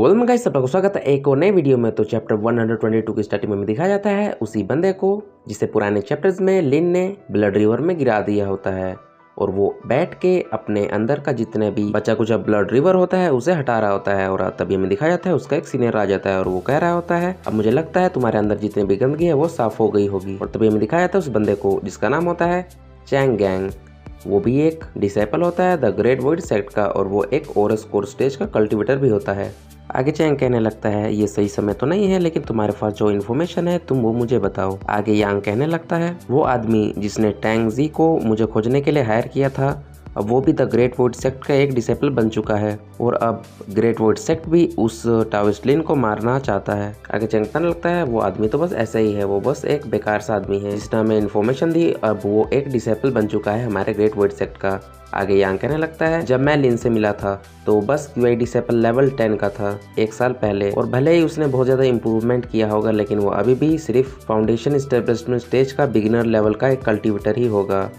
तो welcome guys, सबका स्वागत है एक और नए वीडियो में। तो चैप्टर 122 की स्टार्टिंग में दिखाया जाता है उसी बंदे को जिसे पुराने चैप्टर्स में लिन ने ब्लड रिवर में गिरा दिया होता है, और वो बैठ के अपने अंदर का जितने भी बचा कुछ ब्लड रिवर होता है उसे हटा रहा होता है। और तभी हमें दिखाया जाता है उसका एक सीनियर आ जाता है और वो कह रहा होता है अब मुझे लगता है तुम्हारे अंदर जितनी भी गंदगी है वो साफ हो गई होगी। और तभी हमें दिखाया जाता है उस बंदे को जिसका नाम होता है चैंग गैंग। वो भी एक डिसेपल होता है द ग्रेट वॉइड सेक्ट का, और वो एक ओरस कोर स्टेज का कल्टिवेटर भी होता है। आगे चैंग कहने लगता है ये सही समय तो नहीं है, लेकिन तुम्हारे पास जो इन्फॉर्मेशन है तुम वो मुझे बताओ। आगे यांग कहने लगता है वो आदमी जिसने टैंग जी को मुझे खोजने के लिए हायर किया था, अब वो भी द ग्रेट वॉइड सेक्ट का एक डिसेपल बन चुका है, और अब ग्रेट वॉइड सेक्ट भी उस टाविस्ट लिन को मारना चाहता है। आगे चैंग कहने लगता है वो आदमी तो बस ऐसा ही है, वो बस एक बेकार सा आदमी है जिसने हमें इन्फॉर्मेशन दी, अब वो एक डिसेपल बन चुका है हमारे ग्रेट वॉइड सेक्ट का। आगे यांग कहने लगता है जब मैं लिन से मिला था तो बस QI डिसेपल लेवल 10 का था 1 साल पहले, और भले ही उसने बहुत ज़्यादा इम्प्रूवमेंट किया होगा, लेकिन वो अभी भी सिर्फ फाउंडेशन एस्टेब्लिशमेंट स्टेज का बिगिनर लेवल का एक कल्टिवेटर ही होगा।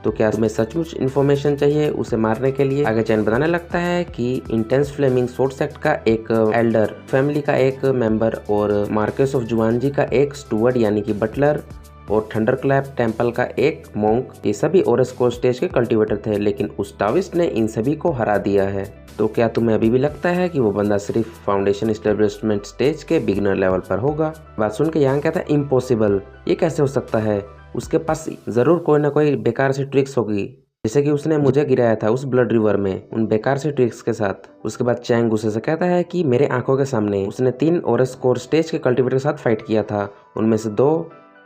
तो क्या तुम्हें सचमुच इन्फॉर्मेशन चाहिए उसे मारने के लिए? आगे चैन बताने लगता है कि इंटेंस फ्लेमिंग सोर्ट सेक्ट का एक एल्डर फैमिली का एक मेंबर, और मार्केस ऑफ जुआनजी का एक स्टूवर्ड यानी कि बटलर, और थंडरक्लैप टेम्पल का एक मोंक, ये सभी ओरस कोर स्टेज के कल्टिवेटर थे, लेकिन उस टाविस्ट ने इन सभी को हरा दिया है। तो क्या तुम्हें अभी भी लगता है कि वो बंदा सिर्फ फाउंडेशन एस्टेब्लिशमेंट स्टेज के बिगिनर लेवल पर होगा? बात सुन के यहाँ कहता है इम्पॉसिबल, ये कैसे हो सकता है? उसके पास जरूर कोई ना कोई बेकार सी ट्रिक्स होगी, जैसे कि उसने मुझे गिराया था उस ब्लड रिवर में उन बेकार से ट्रिक्स के साथ। उसके बाद चैंग गुस्से से कहता है कि मेरे आंखों के सामने उसने 3 ओरस कोर स्टेज के कल्टिवेटर के साथ फाइट किया था, उनमें से 2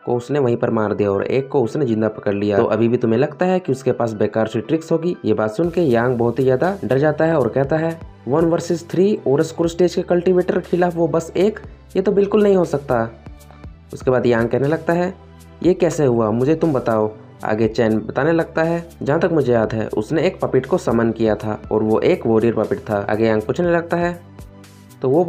को उसने वहीं पर मार दिया और 1 को उसने जिंदा पकड़ लिया। तो अभी भी तुम्हें लगता है कि उसके पास बेकार सी ट्रिक्स होगी? ये बात सुन के यांग बहुत ही ज्यादा डर जाता है और कहता है 1 वर्सेस 3 ओरस कोर स्टेज के कल्टिवेटर के खिलाफ वो बस 1, ये तो बिल्कुल नहीं हो सकता। उसके बाद यांग कहने लगता है ये कैसे हुआ, मुझे तुम बताओ। आगे चैन बताने लगता है जहाँ तक मुझे याद है उसने एक पपिट को समन किया था, और वो एक वॉरियर पपिट था। आगे यांग पूछने लगता है तो वो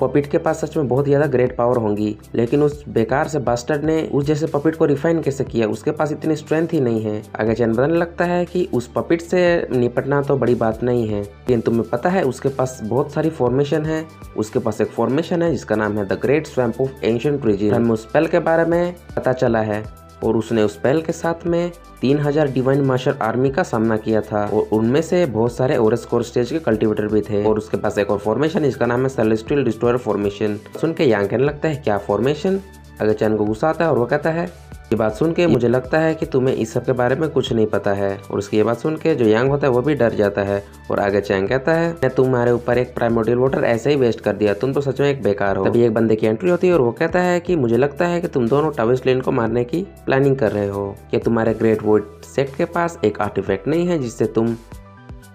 पपिट के पास सच में बहुत ज़्यादा ग्रेट पावर होंगी, लेकिन उस बेकार से बास्टर्ड ने उस जैसे पपिट को रिफाइन कैसे किया? उसके पास इतनी स्ट्रेंथ ही नहीं है। आगे चैन बताने लगता है कि उस पपिट से निपटना तो बड़ी बात नहीं है, लेकिन तुम्हें पता है उसके पास बहुत सारी फॉर्मेशन है। उसके पास एक फॉर्मेशन है जिसका नाम है the great swamp of ancient resin. हमें उस स्पेल के बारे में पता चला है, और उसने उस स्पेल के साथ में 3000 डिवाइन मार्शल आर्मी का सामना किया था, और उनमें से बहुत सारे ओरस कोर स्टेज के कल्टिवेटर भी थे। और उसके पास एक और फॉर्मेशन जिसका नाम है सेलेस्टियल डिस्ट्रॉयर फॉर्मेशन। सुन के यांग कहने लगता है क्या फॉर्मेशन? अगर चैन को गुस्सा आता है और वो कहता है ये बात सुन के मुझे लगता है कि तुम्हें इस सब के बारे में कुछ नहीं पता है। और उसकी ये बात सुन के जो यांग होता है वो भी डर जाता है, और आगे चैंग कहता है मैं तुम्हारे ऊपर एक प्राइमोर्डियल वाटर ऐसे ही वेस्ट कर दिया, तुम तो सच में एक बेकार हो। तभी एक बंदे की एंट्री होती है और वो कहता है कि मुझे लगता है कि तुम दोनों टाविस्ट लिन को मारने की प्लानिंग कर रहे हो। कि तुम्हारे ग्रेट वॉइड सेक्ट के पास एक आर्टिफैक्ट नहीं है जिससे तुम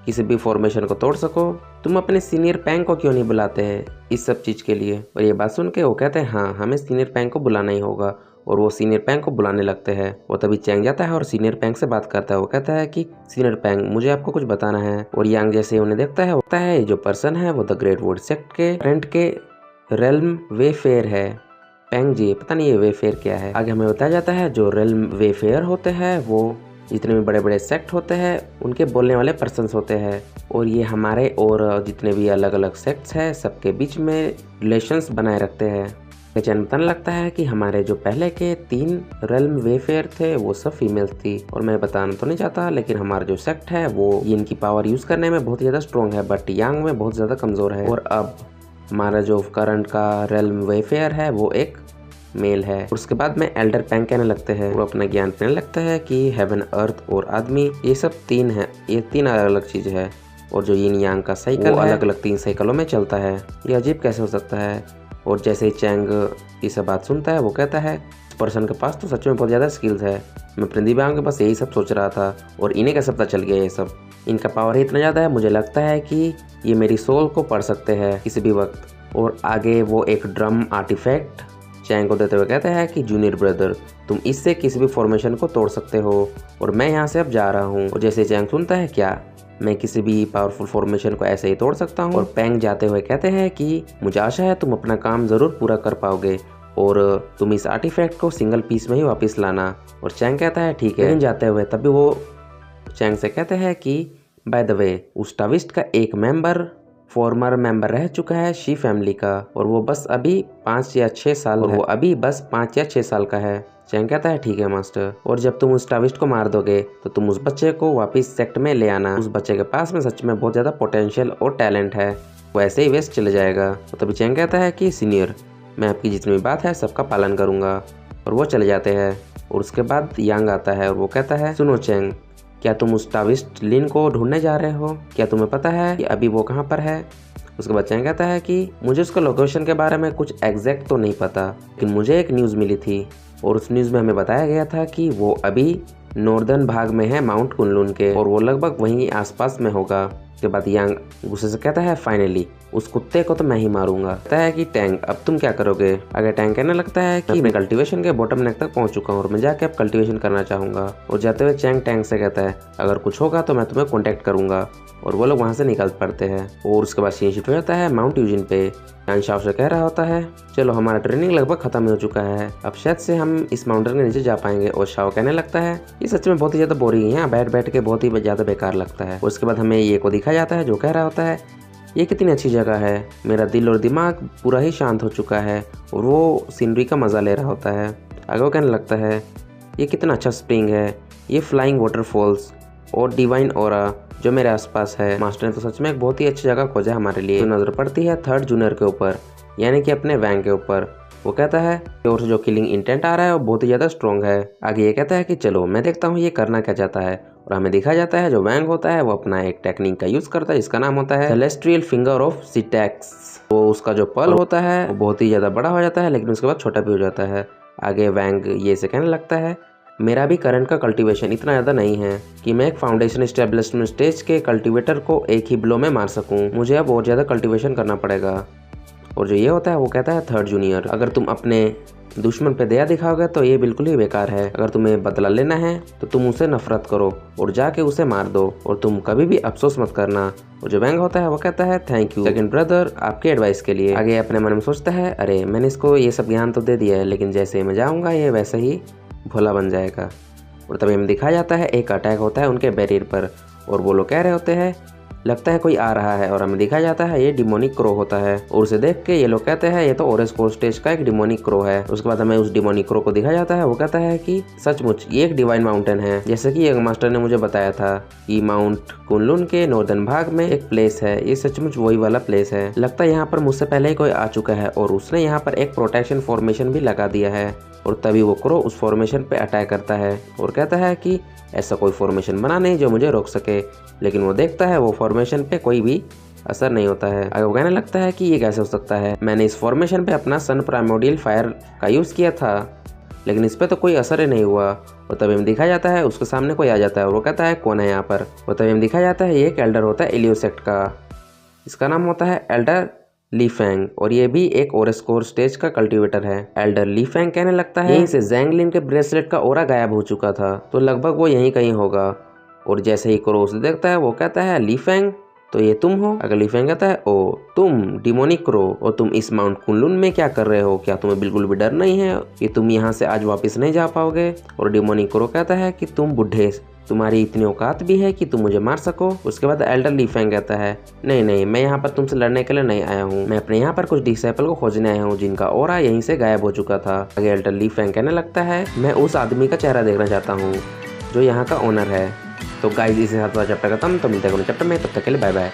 किसी भी फॉर्मेशन को तोड़ सको? तुम अपने सीनियर पैंग को क्यों नहीं बुलाते हैं इस सब चीज़ के लिए? और ये बात सुन के वो कहते हैं हाँ हमें सीनियर पैंग को बुलाना ही होगा, और वो सीनियर पैंग को बुलाने लगते हैं। वो तभी चैंग जाता है और सीनियर पैंग से बात करता है। वो कहता है कि सीनियर पैंग मुझे आपको कुछ बताना है। और यांग जैसे ही उन्हें देखता है होता है जो पर्सन है वो द ग्रेट वॉइड सेक्ट के फ्रंट के रेल्म वेफेयर है। पैंग जी पता नहीं ये वेफेयर क्या है। आगे हमें बताया जाता है जो रेल्म वेफेयर होते हैं वो जितने भी बड़े बड़े सेक्ट होते हैं उनके बोलने वाले पर्सन्स होते हैं, और ये हमारे और जितने भी अलग अलग सेक्ट्स हैं सबके बीच में रिलेशंस बनाए रखते हैं। चैन बताने लगता है कि हमारे जो पहले के 3 रेल्म वेफेयर थे वो सब फीमेल्स थी, और मैं बताना तो नहीं चाहता लेकिन हमारा जो सेक्ट है वो इनकी पावर यूज करने में बहुत ज़्यादा स्ट्रॉन्ग है, बट यांग में बहुत ज़्यादा कमज़ोर है। और अब हमारा जो करंट का रेल्म वेफेयर है वो एक मेल है। उसके बाद में एल्डर पैंग कहने लगते हैं, वो अपना ज्ञान देने लगता है कि हेवन अर्थ और आदमी ये सब 3 है, ये 3 अलग अलग चीज़ है, और जो यिन यांग का साइकिल अलग अलग 3 साइकिलों में चलता है। ये अजीब कैसे हो सकता है? और जैसे ही चैंग ये सब बात सुनता है वो कहता है इस पर्सन के पास तो सच में बहुत ज़्यादा स्किल्स है, मैं प्रतिभा के पास यही सब सोच रहा था और इन्हें कैसे पता चल गया ये सब? इनका पावर ही इतना ज़्यादा है, मुझे लगता है कि ये मेरी सोल को पढ़ सकते हैं किसी भी वक्त। और आगे वो एक ड्रम आर्टिफैक्ट चैंग को देते हुए कहते हैं कि जूनियर ब्रदर तुम इससे किसी भी फॉर्मेशन को तोड़ सकते हो, और मैं यहाँ से अब जा रहा हूँ। और जैसे चैंग सुनता है क्या मैं किसी भी पावरफुल फॉर्मेशन को ऐसे ही तोड़ सकता हूँ? और पैंग जाते हुए कहते हैं कि मुझे आशा है तुम अपना काम ज़रूर पूरा कर पाओगे, और तुम इस आर्टिफैक्ट को सिंगल पीस में ही वापस लाना। और चैंग कहता है ठीक है। लेकिन जाते हुए तभी वो चैंग से कहते हैं कि बाय द वे उस टाविस्ट का एक मेंबर फॉर्मर मेंबर रह चुका है शी फैमिली का और वो बस अभी 5 या 6 साल और वो अभी बस 5 या 6 साल का है। चैंग कहता है ठीक है मास्टर, और जब तुम उस टाविस्ट को मार दोगे तो तुम उस बच्चे को वापस सेक्ट में ले आना। उस बच्चे के पास में सच में बहुत ज़्यादा पोटेंशियल और टैलेंट है, वो ऐसे ही वेस्ट चले जाएगा। तो तभी चैंग कहता है कि सीनियर, मैं आपकी जितनी भी बात है सबका पालन करूँगा, और वो चले जाते हैं। और उसके बाद यांग आता है और वो कहता है सुनो चैंग, क्या तुम उस टाविस्ट लिन को ढूंढने जा रहे हो? क्या तुम्हें पता है कि अभी वो कहाँ पर है? उसके बाद चैंग कहता है कि मुझे उसका लोकेशन के बारे में कुछ एग्जैक्ट तो नहीं पता, लेकिन मुझे एक न्यूज़ मिली थी और उस न्यूज़ में हमें बताया गया था कि वो अभी नॉर्दर्न भाग में है माउंट कुनलुन के, और वो लगभग वहीं आसपास में होगा। उसके बाद यांग गुस्से से कहता है फाइनली उस कुत्ते को तो मैं ही मारूंगा। कहता है कि टैंग अब तुम क्या करोगे? अगर टैंग कहने लगता है कि मैं कल्टीवेशन के बॉटम नेक तक पहुंच चुका हूं और मैं जाके अब कल्टीवेशन करना चाहूंगा। और जाते हुए चैंग टैंग से कहता है अगर कुछ होगा तो मैं तुम्हें कॉन्टेक्ट करूंगा, और वो लोग वहाँ से निकल पड़ते हैं। और उसके बाद सीन शिफ्ट हो जाता है माउंट यूजिन पे। यांग शाओ से कह रहा होता है चलो हमारा ट्रेनिंग लगभग खत्म हो चुका है, अब शायद से हम इस माउंटेन के नीचे जा पाएंगे। और शाओ कहने लगता है ये सच में बहुत ही ज़्यादा बोरिंग है, यहाँ बैठ बैठ के बहुत ही ज़्यादा बेकार लगता है। उसके बाद हमें ये को दिखाया जाता है जो कह रहा होता है ये कितनी अच्छी जगह है, मेरा दिल और दिमाग पूरा ही शांत हो चुका है, और वो सीनरी का मज़ा ले रहा होता है। आगे वो कहने लगता है ये कितना अच्छा स्प्रिंग है, ये फ्लाइंग वाटरफॉल्स और डिवाइन ऑरा जो मेरे आसपास है। मास्टर ने तो सच में एक बहुत ही अच्छी जगह खोजा हमारे लिए। तो नज़र पड़ती है थर्ड जूनियर के ऊपर, यानी कि अपने वैंग के ऊपर। वो कहता है कि और जो किलिंग इंटेंट आ रहा है वो बहुत ही ज़्यादा स्ट्रॉन्ग है। आगे ये कहता है कि चलो मैं देखता हूँ ये करना क्या चाहता है, और हमें दिखाया जाता है जो वैंग होता है वो अपना एक टेक्निक का यूज़ करता है जिसका नाम होता है सेलेस्ट्रियल फिंगर ऑफ सिटेक्स। तो उसका जो पल होता है वो बहुत ही ज़्यादा बड़ा हो जाता है, लेकिन उसके बाद छोटा भी हो जाता है। आगे वैंग ये से कहने लगता है मेरा भी करंट का कल्टीवेशन इतना ज़्यादा नहीं है कि मैं एक फाउंडेशन एस्टेब्लिशमेंट स्टेज के कल्टीवेटर को एक ही ब्लो में मार सकूं, मुझे अब और ज़्यादा कल्टीवेशन करना पड़ेगा। और जो ये होता है वो कहता है थर्ड जूनियर, अगर तुम अपने दुश्मन पे दया दिखाओगे तो ये बिल्कुल ही बेकार है, अगर तुम्हें बदला लेना है तो तुम उसे नफरत करो और जाके उसे मार दो, और तुम कभी भी अफसोस मत करना। और जो वैंग होता है वो कहता है थैंक यू सेकंड ब्रदर आपके एडवाइस के लिए। आगे अपने मन में सोचता है अरे मैंने इसको ये सब ज्ञान तो दे दिया है, लेकिन जैसे मैं जाऊँगा ये वैसे ही भोला बन जाएगा। और तभी हमें दिखाया जाता है एक अटैक होता है उनके बैरियर पर, और वो लोग कह रहे होते हैं लगता है कोई आ रहा है, और हमें दिखाया जाता है ये डिमोनिक क्रो होता है। और उसे देख के ये लोग कहते हैं ये तो ओरेस कोर स्टेज का एक डिमोनिक क्रो है। उसके बाद हमें उस डिमोनिक क्रो को दिखाया जाता है, वो कहता है कि सचमुच ये एक डिवाइन माउंटेन है, जैसे कि एक मास्टर ने मुझे बताया था कि माउंट कुनलुन के नॉर्दर्न भाग में एक प्लेस है, ये सचमुच वही वाला प्लेस है। लगता है यहाँ पर मुझसे पहले ही कोई आ चुका है और उसने यहाँ पर एक प्रोटेक्शन फॉर्मेशन भी लगा दिया है। और तभी वो क्रो उस फॉर्मेशन पे अटैक करता है और कहता है कि ऐसा कोई फॉर्मेशन बना नहीं जो मुझे रोक सके, लेकिन वो देखता है वो फॉर्मेशन पे कोई भी असर नहीं होता है। आगे वो कहने लगता है कि ये कैसे हो सकता है, मैंने इस फॉर्मेशन पे अपना सन प्राइमोडियल फायर का यूज़ किया था लेकिन इस पर तो कोई असर ही नहीं हुआ। और तभी हमें दिखाया जाता है उसके सामने कोई आ जाता है और वो कहता है कौन है यहाँ पर। और तभी हमें दिखाया जाता है ये एक एल्डर होता है एलियोसेक्ट का, इसका नाम होता है एल्डर ली फैंग, और ये भी एक ओरेस कोर स्टेज का कल्टीवेटर है। एल्डर ली फैंग कहने लगता है यहीं से ज़ैंग लिन के ब्रेसलेट का ओरा गायब हो चुका था, तो लगभग वो यहीं कहीं होगा। और जैसे ही क्रो उसे देखता है वो कहता है ली फैंग तो ये तुम हो? अगर ली फैंग कहता है ओ तुम डिमोनिक क्रो, और तुम इस माउंट कुनलुन में क्या कर रहे हो, क्या तुम्हें बिल्कुल भी डर नहीं है कि तुम यहाँ से आज वापस नहीं जा पाओगे? और डिमोनिक क्रो कहता है कि तुम बुढ़े, तुम्हारी इतनी औकात भी है कि तुम मुझे मार सको? उसके बाद एल्डर ली फैंग कहता है नहीं नहीं, मैं यहाँ पर तुमसे लड़ने के लिए नहीं आया हूँ, मैं अपने यहाँ पर कुछ डिसेबल को खोजने आया हूँ जिनका ओरा यहीं से गायब हो चुका था। आगे एल्डर ली फैंग कहने लगता है मैं उस आदमी का चेहरा देखना चाहता हूँ जो यहाँ का ओनर है। तो गाइस इसी साथ चैप्टर खत्म, तो मिलते हैं अगले चैप्टर में, तब तक के लिए बाय बाय।